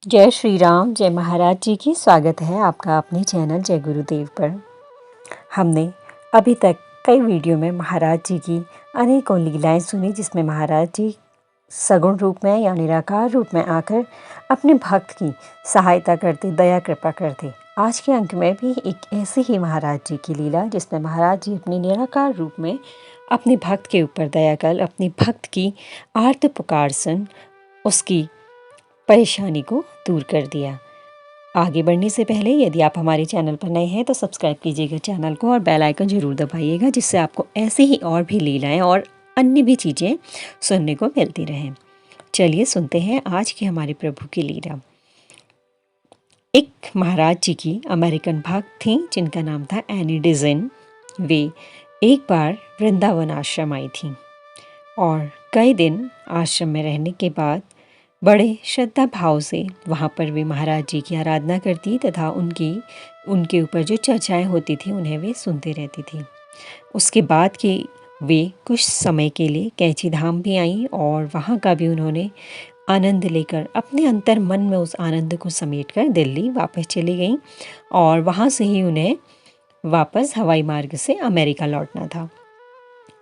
जय श्री राम, जय महाराज जी की। स्वागत है आपका अपने चैनल जय गुरुदेव पर। हमने अभी तक कई वीडियो में महाराज जी की अनेकों लीलाएं सुनी, जिसमें महाराज जी सगुण रूप में या निराकार रूप में आकर अपने भक्त की सहायता करते, दया कृपा करते। आज के अंक में भी एक ऐसी ही महाराज जी की लीला, जिसमें महाराज जी अपने निराकार रूप में अपने भक्त के ऊपर दया कर अपने भक्त की आर्त पुकार सुन उसकी परेशानी को दूर कर दिया। आगे बढ़ने से पहले यदि आप हमारे चैनल पर नए हैं तो सब्सक्राइब कीजिएगा चैनल को और बेल आइकन जरूर दबाइएगा, जिससे आपको ऐसी ही और भी लीलाएं और अन्य भी चीज़ें सुनने को मिलती रहें। चलिए सुनते हैं आज की हमारे प्रभु की लीला। एक महाराज जी की अमेरिकन भक्त थी, जिनका नाम था एनी डिज़न। वे एक बार वृंदावन आश्रम आई थी और कई दिन आश्रम में रहने के बाद बड़े श्रद्धा भाव से वहाँ पर वे महाराज जी की आराधना करती तथा उनके ऊपर जो चर्चाएं होती थी उन्हें वे सुनती रहती थी। उसके बाद कि वे कुछ समय के लिए कैंची धाम भी आईं और वहाँ का भी उन्होंने आनंद लेकर अपने अंतर मन में उस आनंद को समेटकर दिल्ली वापस चली गईं और वहाँ से ही उन्हें वापस हवाई मार्ग से अमेरिका लौटना था,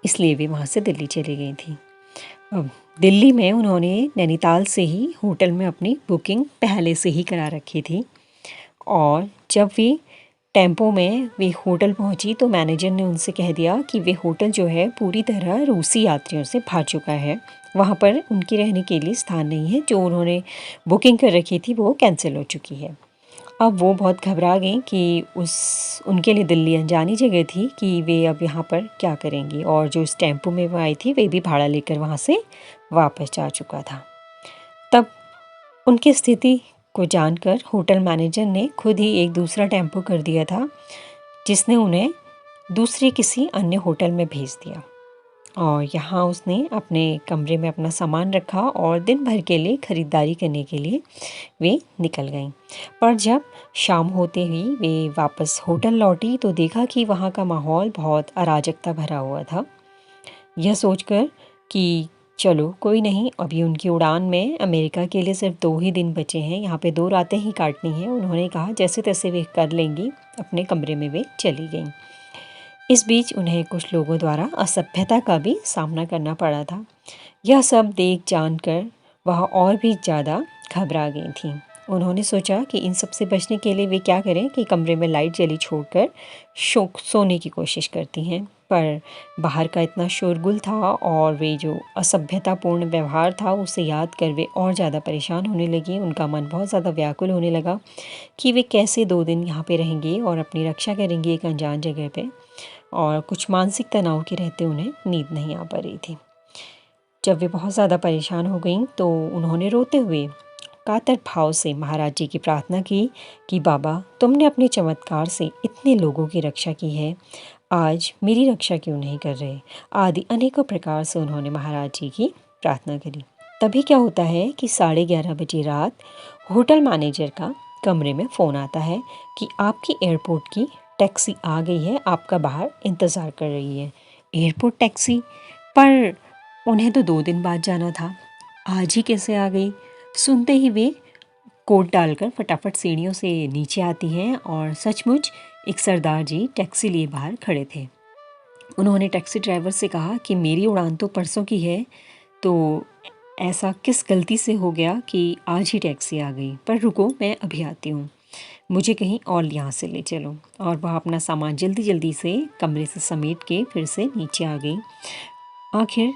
इसलिए वे वहाँ से दिल्ली चली गई थी। दिल्ली में उन्होंने नैनीताल से ही होटल में अपनी बुकिंग पहले से ही करा रखी थी और जब वे टेम्पो में वे होटल पहुंची तो मैनेजर ने उनसे कह दिया कि वे होटल जो है पूरी तरह रूसी यात्रियों से भर चुका है, वहाँ पर उनके रहने के लिए स्थान नहीं है। जो उन्होंने बुकिंग कर रखी थी वो कैंसिल हो चुकी है। अब वो बहुत घबरा गई कि उनके लिए दिल्ली अनजानी जगह थी कि वे अब यहाँ पर क्या करेंगी, और जो इस टेम्पो में वो आई थी वे भी भाड़ा लेकर वहाँ से वापस जा चुका था। तब उनकी स्थिति को जानकर होटल मैनेजर ने खुद ही एक दूसरा टेम्पो कर दिया था, जिसने उन्हें दूसरे किसी अन्य होटल में भेज दिया और यहाँ उसने अपने कमरे में अपना सामान रखा और दिन भर के लिए ख़रीदारी करने के लिए वे निकल गईं। पर जब शाम होते ही वे वापस होटल लौटी तो देखा कि वहाँ का माहौल बहुत अराजकता भरा हुआ था। यह सोचकर कि चलो कोई नहीं, अभी उनकी उड़ान में अमेरिका के लिए सिर्फ 2 ही दिन बचे हैं, यहाँ पे 2 रातें ही काटनी हैं। उन्होंने कहा जैसे तैसे वे कर लेंगी। अपने कमरे में वे चली गईं। इस बीच उन्हें कुछ लोगों द्वारा असभ्यता का भी सामना करना पड़ा था। यह सब देख जानकर वह और भी ज़्यादा घबरा गई थीं। उन्होंने सोचा कि इन सब से बचने के लिए वे क्या करें कि कमरे में लाइट जली छोड़कर सोने की कोशिश करती हैं। पर बाहर का इतना शोरगुल था और वे जो असभ्यतापूर्ण व्यवहार था उसे याद कर वे और ज़्यादा परेशान होने लगी। उनका मन बहुत ज़्यादा व्याकुल होने लगा कि वे कैसे 2 दिन यहाँ पे रहेंगे और अपनी रक्षा करेंगे एक अनजान जगह पे, और कुछ मानसिक तनाव के रहते उन्हें नींद नहीं आ पा रही थी। जब वे बहुत ज़्यादा परेशान हो गईं तो उन्होंने रोते हुए कातर भाव से महाराज जी की प्रार्थना की कि बाबा, तुमने अपने चमत्कार से इतने लोगों की रक्षा की है, आज मेरी रक्षा क्यों नहीं कर रहे, आदि अनेकों प्रकार से उन्होंने महाराज जी की प्रार्थना करी। तभी क्या होता है कि 11:30 बजे रात होटल मैनेजर का कमरे में फ़ोन आता है कि आपकी एयरपोर्ट की टैक्सी आ गई है, आपका बाहर इंतज़ार कर रही है। Airport taxi? पर उन्हें तो 2 दिन बाद जाना था, आज ही कैसे आ गई? सुनते ही वे कोट डालकर फटाफट सीढ़ियों से नीचे आती हैं और सचमुच एक सरदार जी टैक्सी लिए बाहर खड़े थे। उन्होंने टैक्सी ड्राइवर से कहा कि मेरी उड़ान तो परसों की है, तो ऐसा किस गलती से हो गया कि आज ही टैक्सी आ गई? पर रुको, मैं अभी आती हूँ, मुझे कहीं और यहाँ से ले चलो। और वह अपना सामान जल्दी जल्दी से कमरे से समेट के फिर से नीचे आ गई। आखिर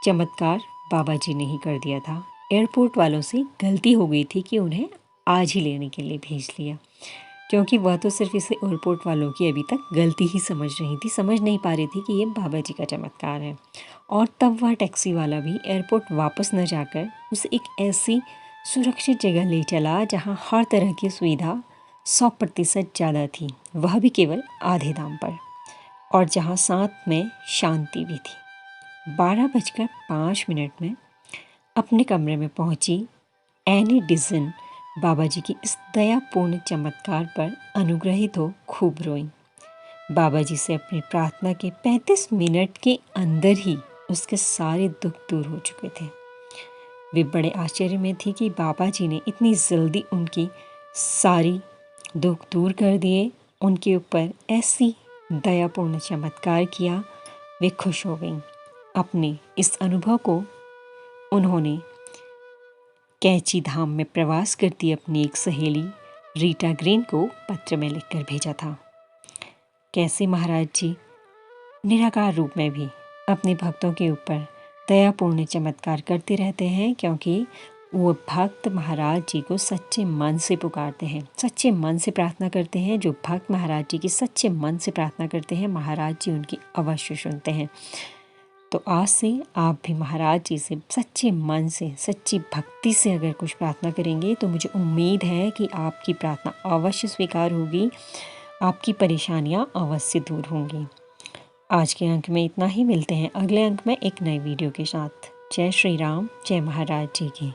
चमत्कार बाबा जी ने ही कर दिया था। एयरपोर्ट वालों से गलती हो गई थी कि उन्हें आज ही लेने के लिए भेज लिया, क्योंकि वह तो सिर्फ इसे एयरपोर्ट वालों की अभी तक गलती ही समझ रही थी, समझ नहीं पा रही थी कि ये बाबा जी का चमत्कार है। और तब वह टैक्सी वाला भी एयरपोर्ट वापस न जाकर उसे एक ऐसी सुरक्षित जगह ले चला जहाँ हर तरह की सुविधा 100% ज़्यादा थी, वह भी केवल आधे दाम पर, और जहाँ साथ में शांति भी थी। 12:05 में अपने कमरे में पहुंची एनी डिज़न बाबा जी की इस दयापूर्ण चमत्कार पर अनुग्रहित हो खूब रोई। बाबा जी से अपनी प्रार्थना के 35 मिनट के अंदर ही उसके सारे दुख दूर हो चुके थे। वे बड़े आश्चर्य में थी कि बाबा जी ने इतनी जल्दी उनकी सारी दुख दूर कर दिए, उनके ऊपर ऐसी दयापूर्ण चमत्कार किया। वे खुश हो गईं। अपने इस अनुभव को उन्होंने कैची धाम में प्रवास करती अपनी एक सहेली रीटा ग्रीन को पत्र में लिखकर भेजा था। कैसे महाराज जी निराकार रूप में भी अपने भक्तों के ऊपर दयापूर्ण चमत्कार करते रहते हैं, क्योंकि वो भक्त महाराज जी को सच्चे मन से पुकारते हैं, सच्चे मन से प्रार्थना करते हैं। जो भक्त महाराज जी की सच्चे मन से प्रार्थना करते हैं, महाराज जी उनकी अवश्य सुनते हैं। तो आज से आप भी महाराज जी से सच्चे मन से, सच्ची भक्ति से अगर कुछ प्रार्थना करेंगे तो मुझे उम्मीद है कि आपकी प्रार्थना अवश्य स्वीकार होगी, आपकी परेशानियां अवश्य दूर होंगी। आज के अंक में इतना ही। मिलते हैं अगले अंक में एक नए वीडियो के साथ। जय श्री राम, जय महाराज जी की।